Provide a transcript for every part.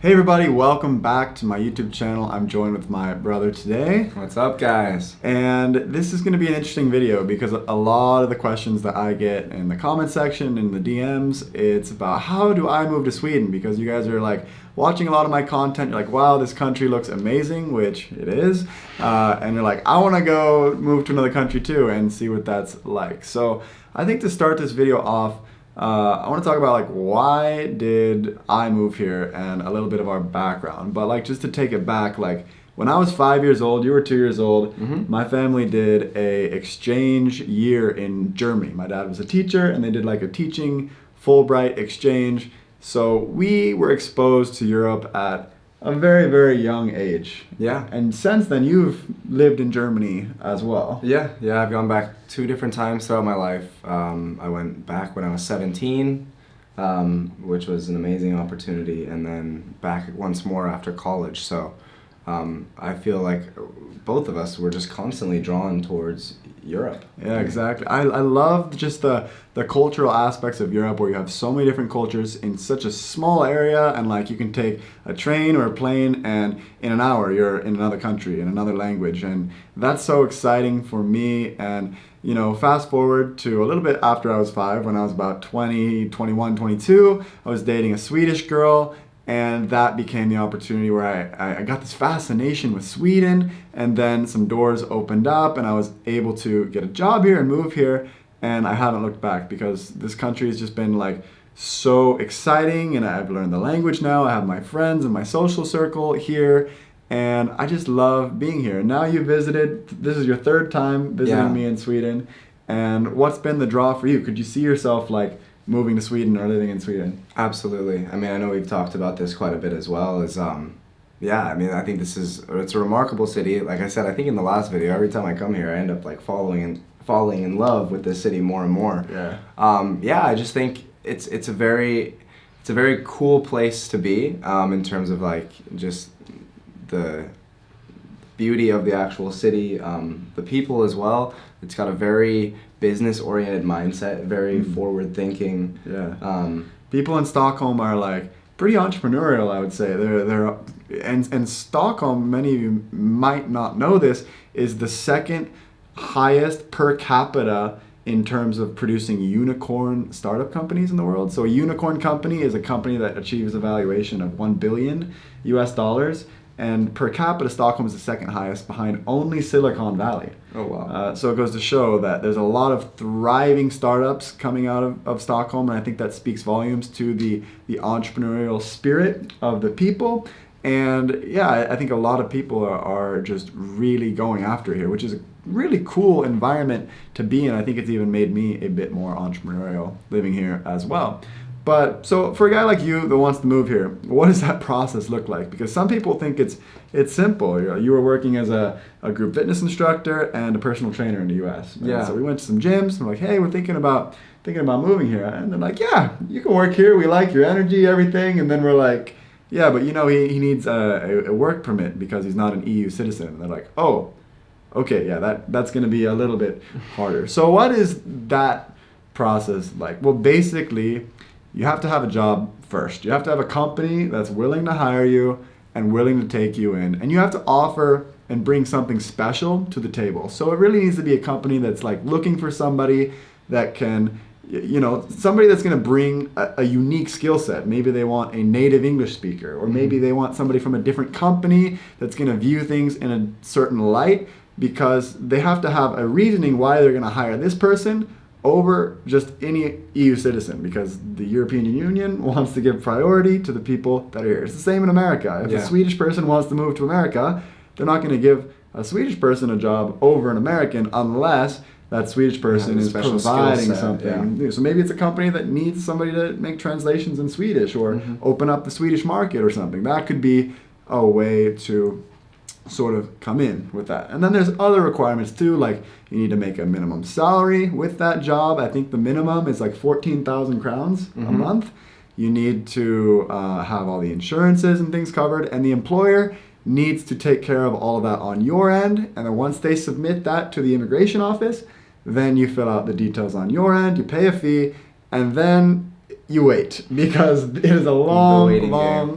Hey everybody, welcome back to my YouTube channel. I'm joined with my brother today. What's up, guys? And this is going to be an interesting video because a lot of the questions that I get in the comment section, in the DMs, it's about how do I move to Sweden? Because you guys are like watching a lot of my content, you're like, wow, this country looks amazing, which it is. And you're like, I want to go move to another country too and see what that's like. So I think to start this video off, I want to talk about like why did I move here and a little bit of our background. But like just to take it back, like when I was 5 years old, you were 2 years old, my family did a exchange year in Germany. My dad was a teacher and they did like a teaching Fulbright exchange. So we were exposed to Europe at a very, very young age. Yeah. And since then, you've lived in Germany as well. Yeah, I've gone back 2 different times throughout my life. I went back when I was 17, which was an amazing opportunity, and then back once more after college. So I feel like both of us were just constantly drawn towards Europe. Yeah, exactly. I love just the cultural aspects of Europe where you have so many different cultures in such a small area, and like you can take a train or a plane and in an hour you're in another country, in another language, and that's so exciting for me. And you know, fast forward to a little bit after I was 5, when I was about 20, 21, 22, I was dating a Swedish girl. And that became the opportunity where I got this fascination with Sweden, and then some doors opened up and I was able to get a job here and move here, and I haven't looked back because this country has just been like so exciting, and I've learned the language now. I have my friends and my social circle here, and I just love being here. Now you visited, this is your 3rd time visiting me in Sweden, and what's been the draw for you? Could you see yourself like moving to Sweden or living in Sweden? Absolutely. I mean, I know we've talked about this quite a bit as well. I mean, I think it's a remarkable city. Like I said, I think in the last video, every time I come here, I end up like falling in love with this city more and more. Yeah. I just think it's a very cool place to be in terms of like just the beauty of the actual city, the people as well. It's got a very business-oriented mindset, very forward-thinking. Yeah. People in Stockholm are like pretty entrepreneurial, I would say. And Stockholm, many of you might not know this, is the 2nd highest per capita in terms of producing unicorn startup companies in the world. So a unicorn company is a company that achieves a valuation of $1 billion US. And per capita, Stockholm is the 2nd highest, behind only Silicon Valley. Oh, wow. So it goes to show that there's a lot of thriving startups coming out of Stockholm, and I think that speaks volumes to the entrepreneurial spirit of the people. And yeah, I think a lot of people are just really going after here, which is a really cool environment to be in. I think it's even made me a bit more entrepreneurial living here as well. But so for a guy like you that wants to move here, what does that process look like? Because some people think it's simple. You were working as a group fitness instructor and a personal trainer in the US. Right? Yeah. So we went to some gyms and we're like, hey, we're thinking about moving here. And they're like, yeah, you can work here. We like your energy, everything. And then we're like, yeah, but you know, he needs a work permit because he's not an EU citizen. And they're like, oh, okay, yeah, that's going to be a little bit harder. So what is that process like? Well, basically, you have to have a job first. You have to have a company that's willing to hire you and willing to take you in. And you have to offer and bring something special to the table. So it really needs to be a company that's like looking for somebody that can, you know, somebody that's going to bring a unique skill set. Maybe they want a native English speaker, or maybe they want somebody from a different company that's going to view things in a certain light, because they have to have a reasoning why they're going to hire this person over just any EU citizen, because the European Union wants to give priority to the people that are here. It's the same in America. If a Swedish person wants to move to America, they're not going to give a Swedish person a job over an American unless that Swedish person is providing something new. So maybe it's a company that needs somebody to make translations in Swedish, or open up the Swedish market or something. That could be a way to sort of come in with that. And then there's other requirements too, like you need to make a minimum salary with that job. I think the minimum is like 14,000 crowns a month. You need to have all the insurances and things covered, and the employer needs to take care of all of that on your end. And then once they submit that to the immigration office, then you fill out the details on your end, you pay a fee, and then you wait, because it is a long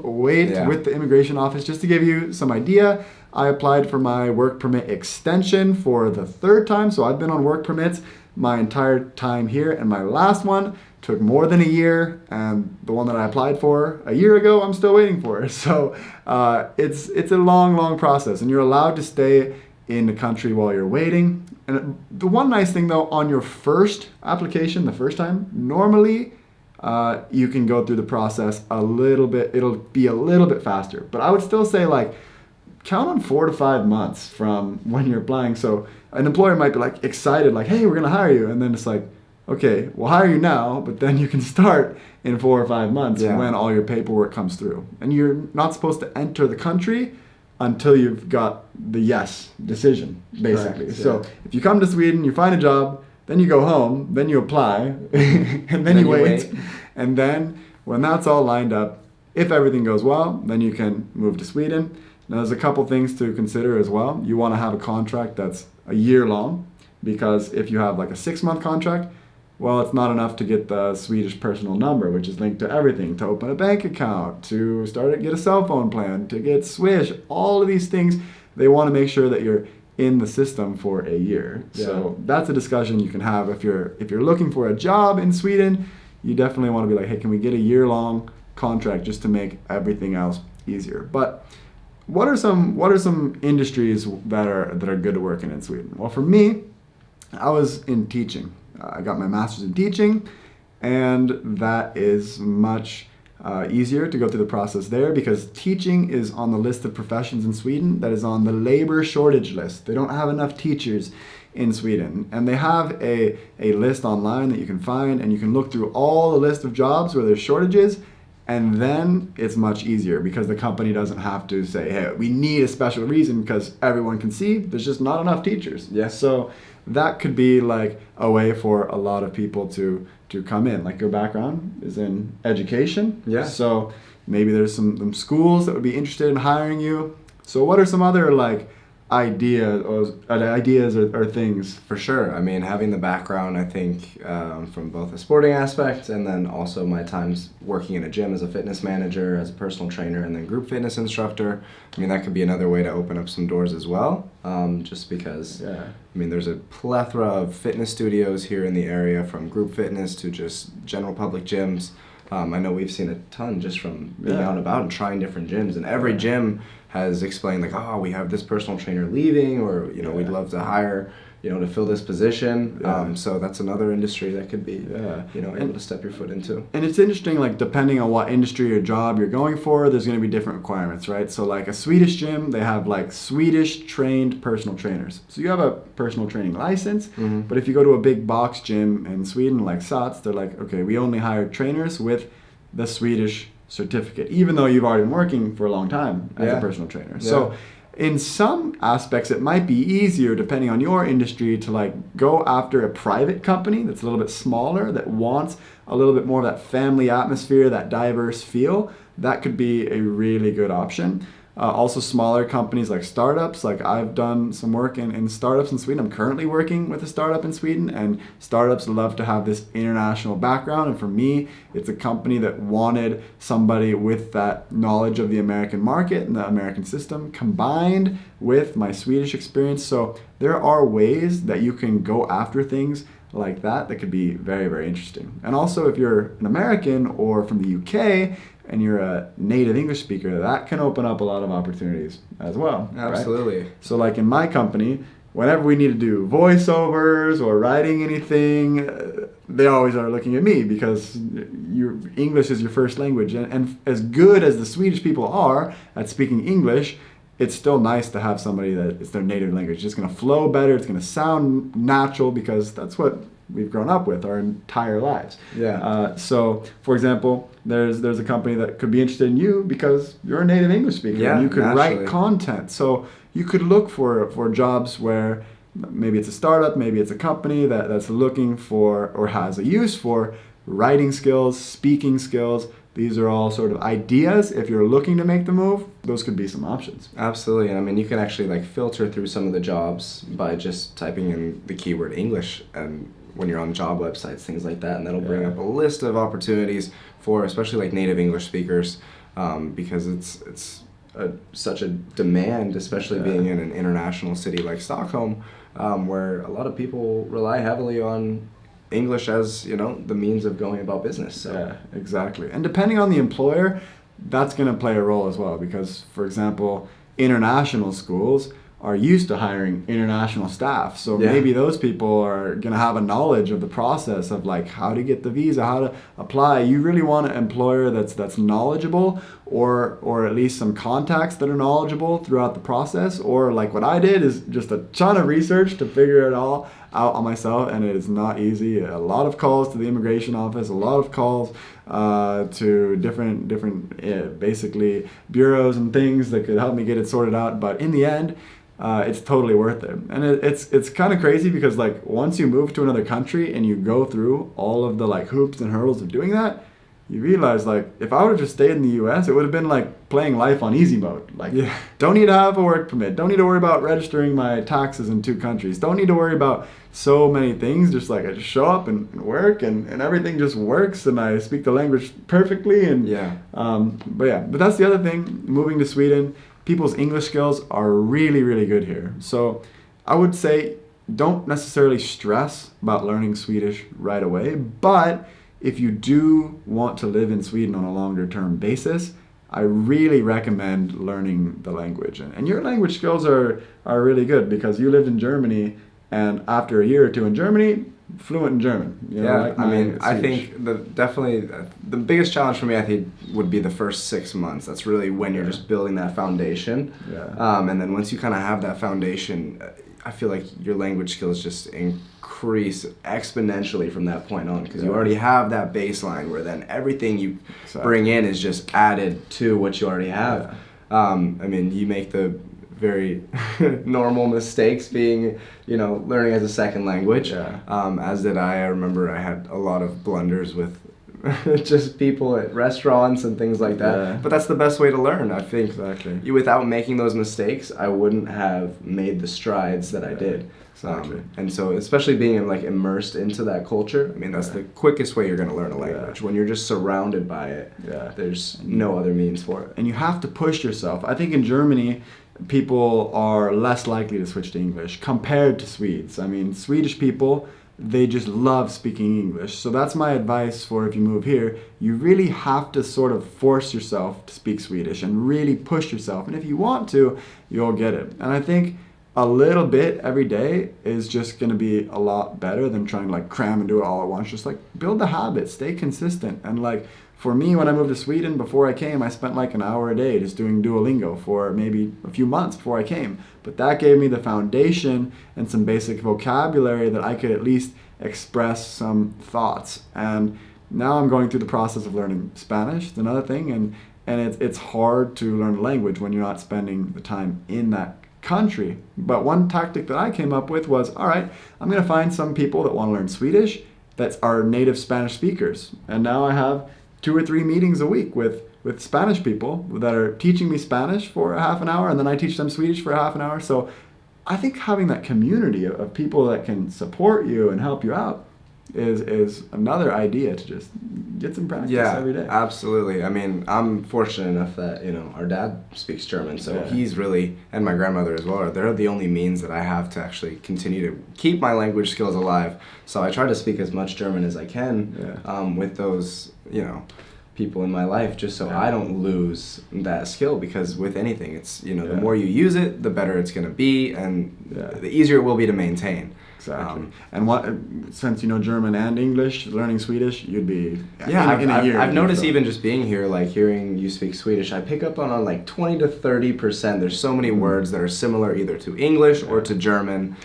wait Yeah. with the immigration office. Just to give you some idea, I applied for my work permit extension for the third time. So I've been on work permits my entire time here, and my last one took more than a year, and the one that I applied for a year ago, I'm still waiting for. So it's a long process, and you're allowed to stay in the country while you're waiting. And the one nice thing though, on your first application, the first time, normally you can go through the process a little bit, it'll be a little bit faster. But I would still say like, count on 4 to 5 months from when you're applying. So an employer might be like excited, like, hey, we're gonna hire you. And then it's like, okay, we'll hire you now, but then you can start in 4 or 5 months when all your paperwork comes through. And you're not supposed to enter the country until you've got the yes decision, basically. Correct, so if you come to Sweden, you find a job, then you go home, then you apply, and then you wait. And then when that's all lined up, if everything goes well, then you can move to Sweden. Now there's a couple things to consider as well. You want to have a contract that's a year long, because if you have like a 6-month contract, well, it's not enough to get the Swedish personal number, which is linked to everything, to open a bank account, to get a cell phone plan, to get Swish, all of these things. They want to make sure that you're in the system for a year. Yeah. So that's a discussion you can have if you're looking for a job in Sweden. You definitely want to be like, hey, can we get a year-long contract just to make everything else easier? But what are some industries that are good to work in Sweden? Well, for me, I was in teaching. I got my master's in teaching, and that is much easier to go through the process there, because teaching is on the list of professions in Sweden that is on the labor shortage list. They don't have enough teachers in Sweden, and they have a list online that you can find, and you can look through all the list of jobs where there's shortages, and then it's much easier because the company doesn't have to say, hey, we need a special reason, because everyone can see there's just not enough teachers. Yes. So that could be like a way for a lot of people to come in. Like your background is in education. Yeah. So maybe there's some schools that would be interested in hiring you. So what are some other like ideas or things? For sure. I mean, having the background, I think, from both a sporting aspect, and then also my times working in a gym as a fitness manager, as a personal trainer, and then group fitness instructor. I mean, that could be another way to open up some doors as well. Just because, I mean, there's a plethora of fitness studios here in the area, from group fitness to just general public gyms. I know we've seen a ton just from being out and about and trying different gyms, and every gym has explained like, oh, we have this personal trainer leaving, or we'd love to hire to fill this position. So that's another industry that could be able to step your foot into. And it's interesting, like depending on what industry or job you're going for, there's going to be different requirements, right? So like a Swedish gym, they have like Swedish trained personal trainers. So you have a personal training license, but if you go to a big box gym in Sweden like Sats, they're like, okay, we only hire trainers with the Swedish certificate, even though you've already been working for a long time as a personal trainer. So in some aspects, it might be easier, depending on your industry, to like go after a private company that's a little bit smaller, that wants a little bit more of that family atmosphere, that diverse feel. That could be a really good option. Also smaller companies like startups, like I've done some work in startups in Sweden. I'm currently working with a startup in Sweden, and startups love to have this international background. And for me, it's a company that wanted somebody with that knowledge of the American market and the American system combined with my Swedish experience. So there are ways that you can go after things like that could be very, very interesting. And also if you're an American or from the UK, and you're a native English speaker, that can open up a lot of opportunities as well. Absolutely. Right? So like in my company, whenever we need to do voiceovers or writing anything, they always are looking at me, because your English is your first language. And as good as the Swedish people are at speaking English, it's still nice to have somebody that it's their native language. It's just going to flow better. It's going to sound natural, because that's what we've grown up with our entire lives. So, for example, there's a company that could be interested in you because you're a native English speaker, and you could write content. So you could look for jobs where maybe it's a startup, maybe it's a company that's looking for or has a use for writing skills, speaking skills. These are all sort of ideas. If you're looking to make the move, those could be some options. Absolutely. And I mean, you can actually like filter through some of the jobs by just typing in the keyword English, and when you're on job websites, things like that, and that'll bring up a list of opportunities for especially like native English speakers, because it's such a demand, especially being in an international city like Stockholm, where a lot of people rely heavily on English as, you know, the means of going about business. So. Yeah, exactly. And depending on the employer, that's going to play a role as well, because, for example, international schools are used to hiring international staff. So maybe those people are going to have a knowledge of the process of like how to get the visa, how to apply. You really want an employer that's knowledgeable, or at least some contacts that are knowledgeable throughout the process. Or like what I did is just a ton of research to figure it all out on myself, and it is not easy. A lot of calls to the immigration office, a lot of calls to different basically bureaus and things that could help me get it sorted out. But in the end, it's totally worth it. And it's kind of crazy because like once you move to another country and you go through all of the like hoops and hurdles of doing that, you realize like if I would have just stayed in the US, it would have been like playing life on easy mode. Like don't need to have a work permit, don't need to worry about registering my taxes in 2 countries, don't need to worry about so many things. Just like I just show up and work and everything just works, and I speak the language perfectly. And but that's the other thing, moving to Sweden, people's English skills are really, really good here. So I would say don't necessarily stress about learning Swedish right away, but if you do want to live in Sweden on a longer term basis, I really recommend learning the language. And your language skills are really good because you lived in Germany, and after a year or two in Germany, fluent in German. You know, like I mean, I think the biggest challenge for me, I think, would be the first 6 months. That's really when you're just building that foundation. And then once you kind of have that foundation, I feel like your language skills just increase exponentially from that point on, because you already have that baseline where then everything you bring in is just added to what you already have. I mean, you make the very normal mistakes being, you know, learning as a second language, as did I. I remember I had a lot of blunders with just people at restaurants and things like that. But that's the best way to learn, I think. Without making those mistakes, I wouldn't have made the strides that I did. And so, especially being like immersed into that culture, I mean, that's the quickest way you're going to learn a language. When you're just surrounded by it, there's no other means for it. And you have to push yourself. I think in Germany, people are less likely to switch to English compared to Swedes. I mean, Swedish people, they just love speaking English. So that's my advice for if you move here. You really have to sort of force yourself to speak Swedish and really push yourself. And if you want to, you'll get it. And I think a little bit every day is just going to be a lot better than trying to like cram and do it all at once. Just like build the habit, stay consistent. And like for me, when I moved to Sweden, before I came, I spent like an hour a day just doing Duolingo for maybe a few months before I came. But that gave me the foundation and some basic vocabulary that I could at least express some thoughts. And now I'm going through the process of learning Spanish. It's another thing. And it's hard to learn a language when you're not spending the time in that country. But one tactic that I came up with was, all right, I'm going to find some people that want to learn Swedish that are native Spanish speakers. And now I have 2 or 3 meetings a week with Spanish people that are teaching me Spanish for a half an hour, and then I teach them Swedish for a half an hour. So I think having that community of people that can support you and help you out is another idea to just get some practice every day. Absolutely. I mean, I'm fortunate enough that, you know, our dad speaks German, so he's really, and my grandmother as well, they're the only means that I have to actually continue to keep my language skills alive. So I try to speak as much German as I can with those, you know, people in my life, just so I don't lose that skill, because with anything, it's, you know, the more you use it, the better it's going to be, and the easier it will be to maintain. Exactly. And since you know German and English, learning Swedish, you'd be in a year. I've noticed even just being here, like hearing you speak Swedish, I pick up on like 20 to 30%. There's so many words that are similar either to English or to German.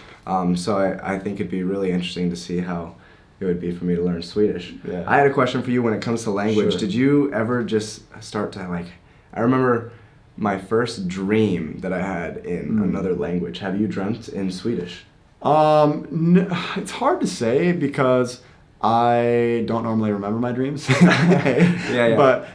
So I think it'd be really interesting to see how it would be for me to learn Swedish. I had a question for you when it comes to language. Did you ever just start to like, I remember my first dream that I had in another language. Have you dreamt in Swedish? It's hard to say because I don't normally remember my dreams. But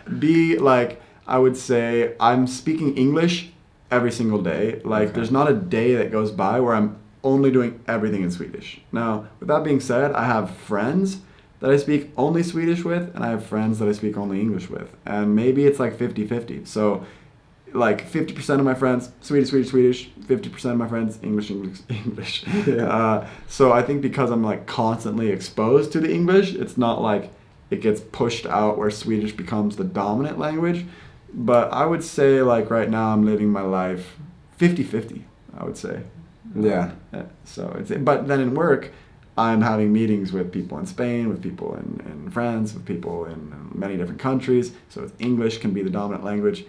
I would say I'm speaking English every single day. Like there's not a day that goes by where I'm only doing everything in Swedish. Now, with that being said, I have friends that I speak only Swedish with, and I have friends that I speak only English with. And maybe it's like 50-50. So like 50% of my friends, Swedish, 50% of my friends, English. Yeah. So I think because I'm like constantly exposed to the English, it's not like it gets pushed out where Swedish becomes the dominant language. But I would say like right now I'm living my life 50-50, I would say. Yeah. So but then in work, I'm having meetings with people in Spain, with people in France, with people in many different countries. So it's English can be the dominant language.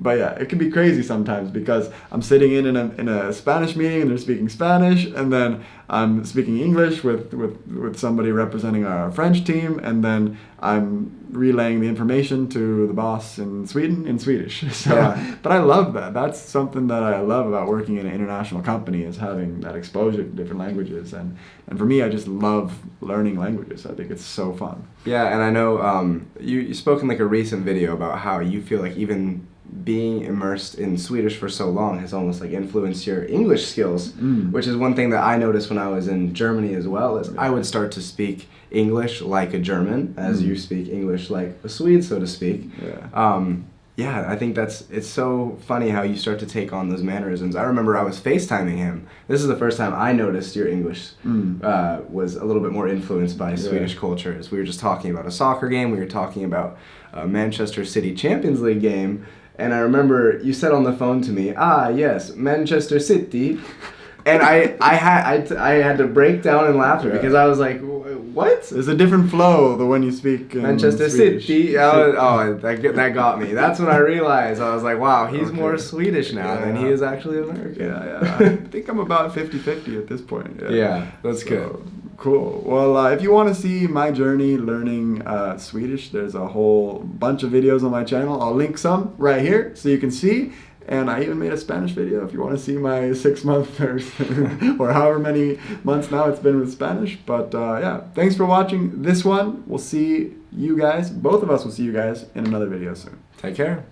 But yeah, it can be crazy sometimes because I'm sitting in a Spanish meeting and they're speaking Spanish, and then I'm speaking English with somebody representing our French team, and then I'm relaying the information to the boss in Sweden in Swedish. So, yeah. But I love that. That's something that I love about working in an international company, is having that exposure to different languages. And for me, I just love learning languages. I think it's so fun. Yeah, and I know you spoke in like a recent video about how you feel like even being immersed in Swedish for so long has almost like influenced your English skills, which is one thing that I noticed when I was in Germany as well, is I would start to speak English like a German, as you speak English like a Swede, so to speak. Yeah, I think it's so funny how you start to take on those mannerisms. I remember I was FaceTiming him. This is the first time I noticed your English was a little bit more influenced by Swedish culture. As we were just talking about a soccer game, we were talking about a Manchester City Champions League game, and I remember you said on the phone to me, yes, Manchester City. And I had to break down and laugh because I was like, what? There's a different flow than when you speak in Manchester Swedish. City. That got me. That's when I realized. I was like, wow, he's more Swedish now than he is actually American. Yeah. I think I'm about 50-50 at this point. Yeah, that's good. Cool. Well, if you want to see my journey learning Swedish, there's a whole bunch of videos on my channel. I'll link some right here so you can see. And I even made a Spanish video if you want to see my 6 month or however many months now it's been with Spanish. But yeah, thanks for watching this one. We'll see you guys. Both of us will see you guys in another video soon. Take care.